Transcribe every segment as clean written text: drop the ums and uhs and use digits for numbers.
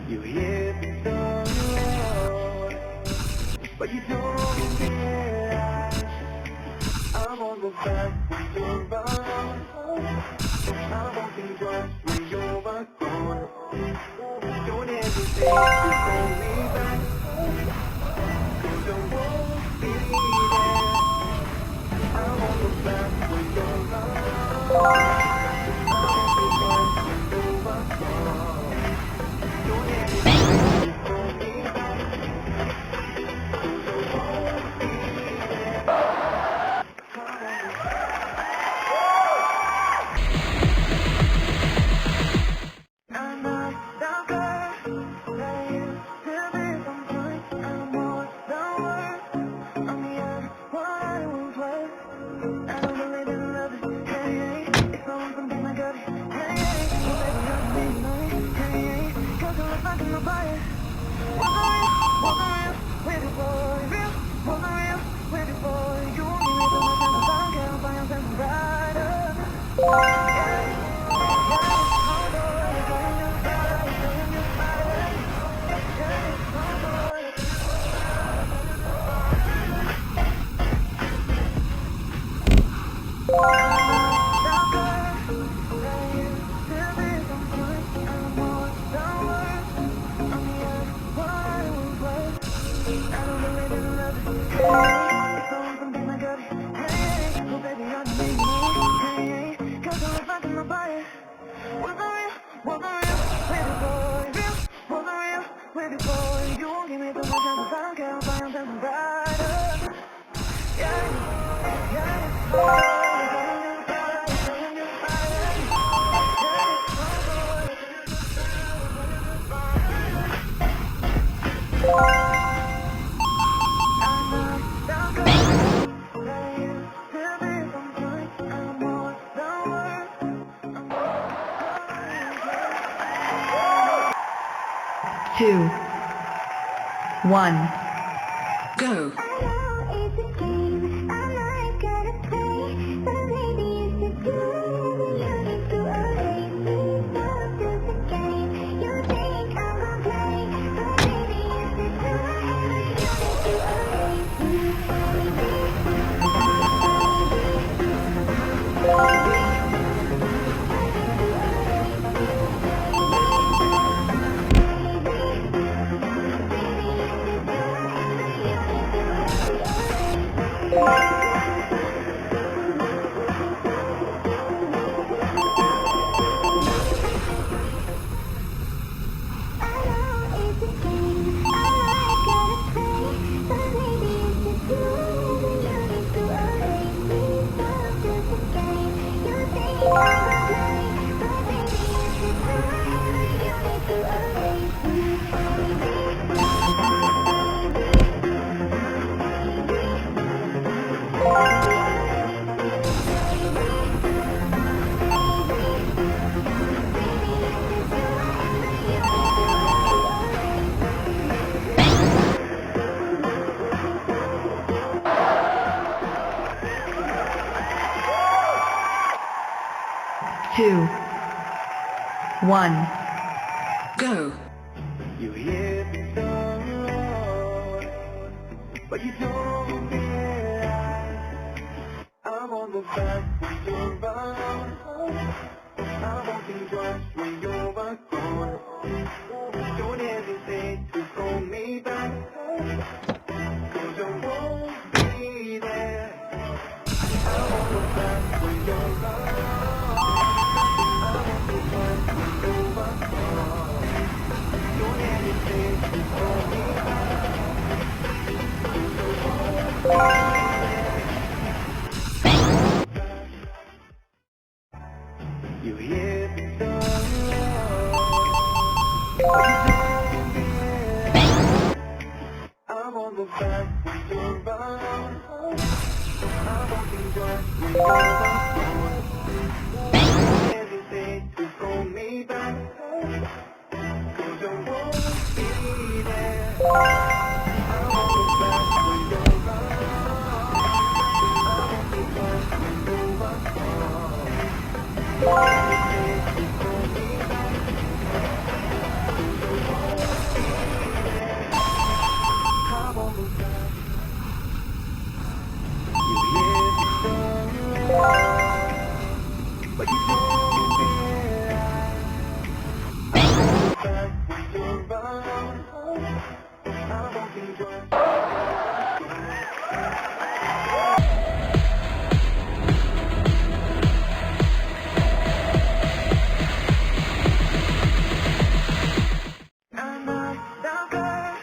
You hear me on the road, but you don't realize I'm on the back when you're around. I'm walking twice when you're gone. Don't hesitate to call me back, 'cause I won't be there. I'm on the back when you're around. I'm walking twice when you're gone. Don't hesitate to call me back, 'cause I won't be there. I'm not that girl that used to be someplace. I'm more than worth. I'm the end what I was worth. I don't believe in love, hey, hey. It's all something I got, hey, hey. So baby, I'm being nice, hey, hey. 'Cause I was not gonna buy it. Wasn't real, with you boy, real. Wasn't real, with you boy. You won't give me too much time, 'cause I don't care, I'll find yourself brighter. I'm not that girl. 2, 1, go. Two, one, go. You hear me so, but you don't realize I'm on the back when you're around. I won't think twice when you're gone. Don't hesitate to call me back, 'cause I won't be there. I'm on the back when you're around. You hear me so, I'm on the back when you're around. I'm walking twice when you're gone. Don't hesitate to call me back, 'cause I won't be there. I'm on the back when you're around. I'm walking twice when you're gone. Don't hesitate to call me back, 'cause I won't be there. I'm on the back. You hear me so, but you don't realize I'm back when you're around. I'm walking twice. I'm not the girl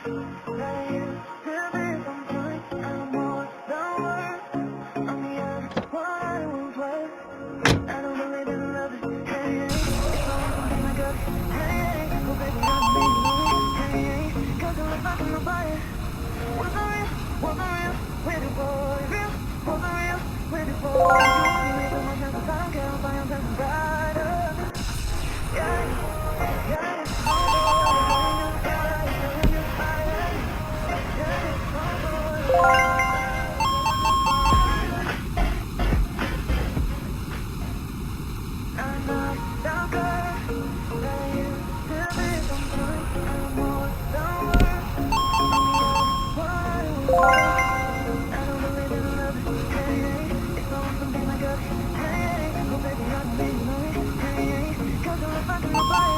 that used to be someplace. I'm more than worth. I'm the other one I won't play. I don't believe in love. Hey, hey, it's all something I got. Hey, hey, oh baby, I'm being hey, hey, 'cause I look back on nobody. Wasn't real, with you boy, real, wasn't real, with you boy. You won't give me too much chance, I don't care if I am something brighter. Yeah, yeah, oh boy, yeah, yeah, oh boy. I'm not the girl that used to be someplace. I'm more than worth. I'm the other one. I don't believe in love. Hey, hey, it's all something like us. Hey, hey, oh baby, I'm being hey, hey, 'cause I look back on nobody.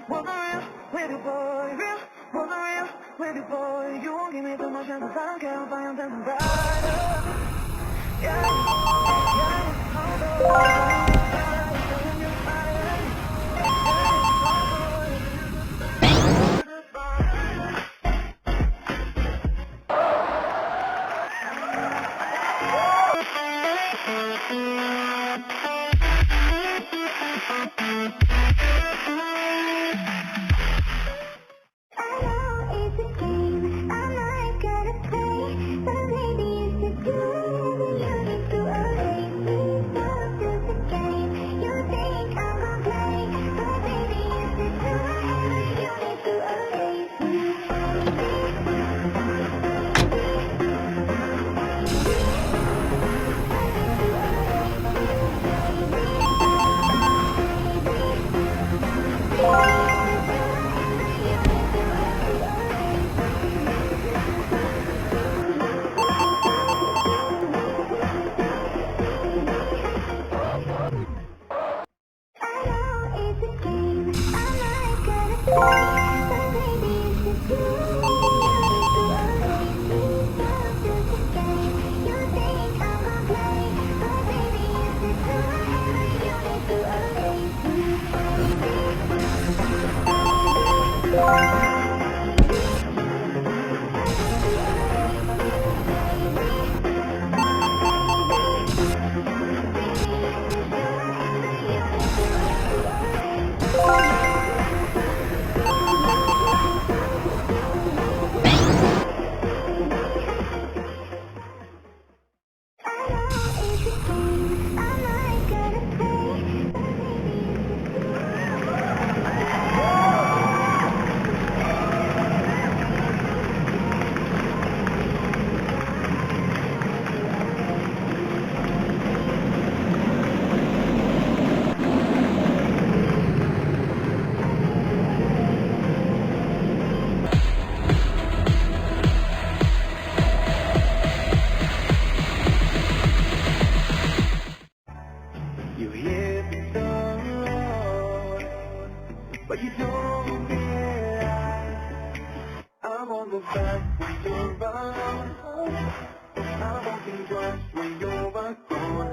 Wasn't real, with you boy, real, wasn't real, with you boy. You won't give me too much chance, I don't care if I am something brighter. Yeah, yeah, oh boy. Game. You hit the road, but you don't realize I'm on the back when you're around. I'm walking twice when you're back gone.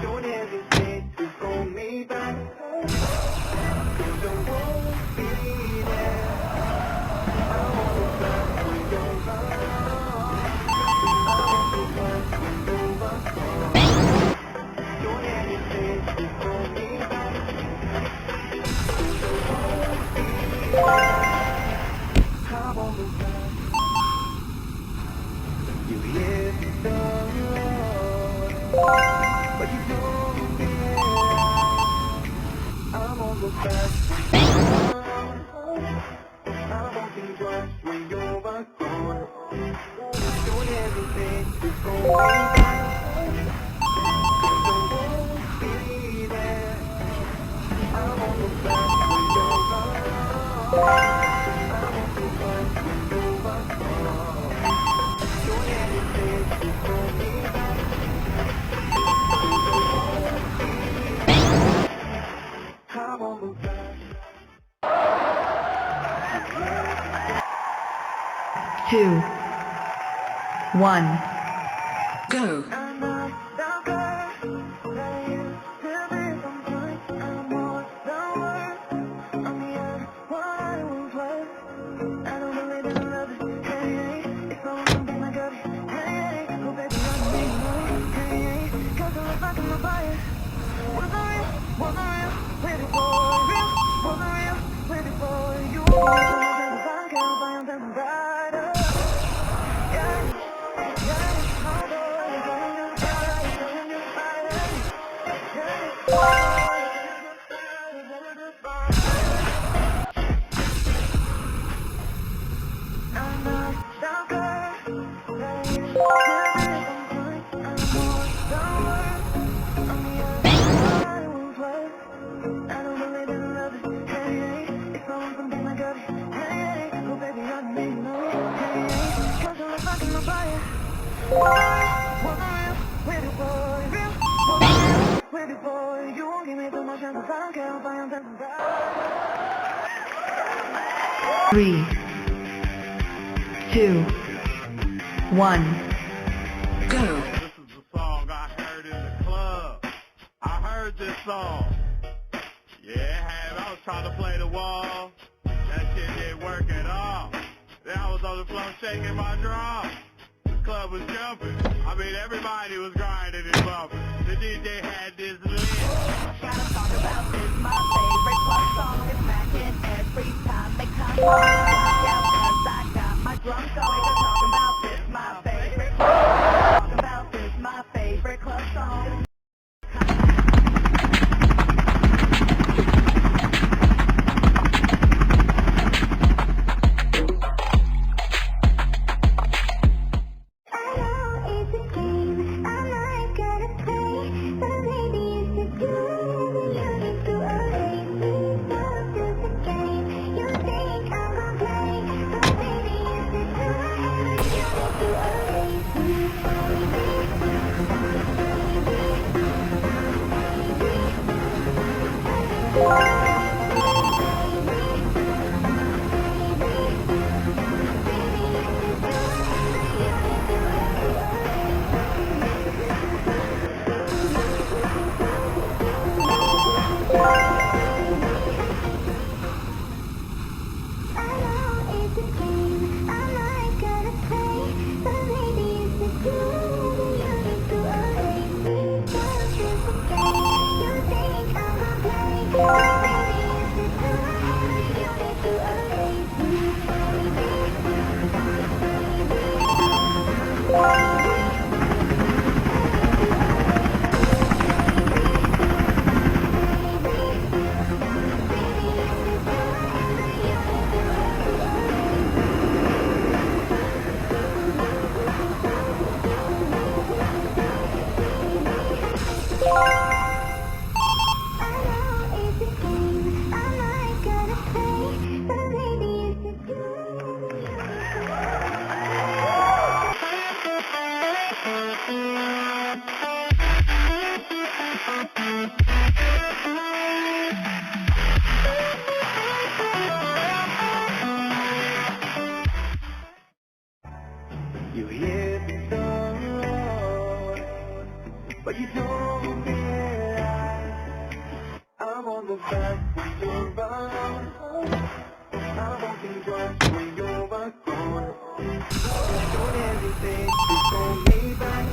Don't hesitate to call me back, 'cause I won't be there. I'm on the back when you're around. I'm walking twice when you're back gone. Don't hesitate to call me back, 'cause I won't be there. I'm on the back. You hit the road, but you don't realize I'm on the back. I'm walking twice when you're back gone. Don't hesitate to call me back, 'cause I won't be there. I'm on the back when you're around. I'm walking twice when you're back gone. Don't hesitate to call me back, 'cause I won't be there. I'm on the back. 2, 1, go. I'm not the girl that used to be someplace. I'm more than worth. I'm beyond what I was worth. I don't believe in love. Hey, hey, it's all something I got. Hey, hey, oh baby, I'm being low. Hey, hey, 'cause I look back in my bias. Wasn't real, pretty boy, real, wasn't real, pretty boy. You I'm dancing brighter. Yeah, yeah, my boy, I'm not the girl that used to be someplace. I'm more than worth. I'm beyond what I was worth. I don't believe in love. Hey, hey, it's all something I got. Hey, hey, oh baby, I need no. Hey, hey, 'cause I look back in my bias. Wasn't real, pretty boy, real, wasn't real, pretty boy. You won't give me too much chance, 'cause I don't care if I am dancing brighter. 3, 2, 1, go. This is the song I heard in the club. I heard this song. Yeah, I was trying to play the wall. That shit didn't work at all. Then I was on the floor shaking my drum. The club was jumping. I mean, everybody was grinding and bumping. The DJ had this lit. Gotta talk about this, my favorite club song is smacking every time they come on. Yeah, 'cause I got my drum going. They're talking about this, my favorite club song. Talk about this, my favorite club song. I know it's a game, I might gotta play, but maybe it's a do. You hit the road, but you don't realize I'm on the back when you're around. I'm walking twice when you're back on. Don't hesitate to call me back,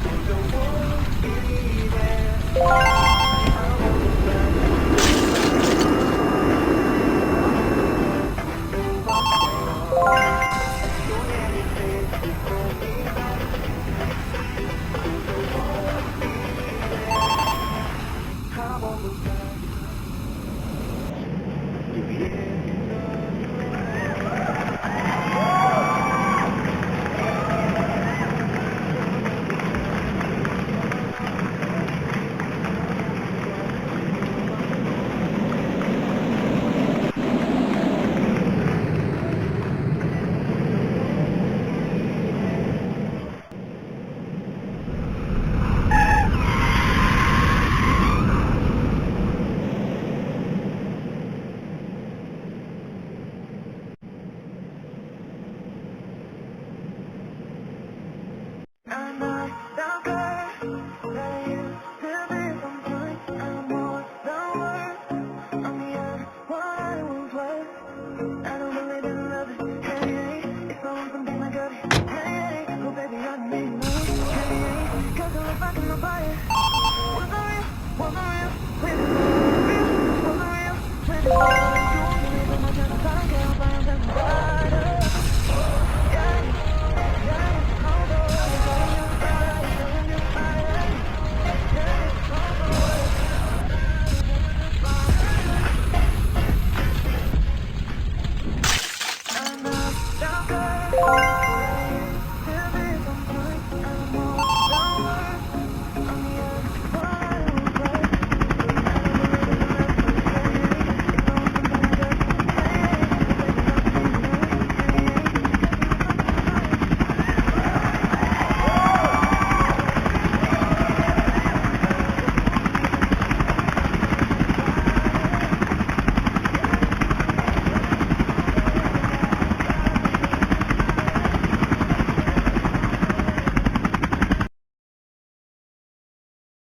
'cause I won't be there. I'm on the back when you're back on. Don't hesitate to call me back, 'cause I won't be there. I'm on the back. You hear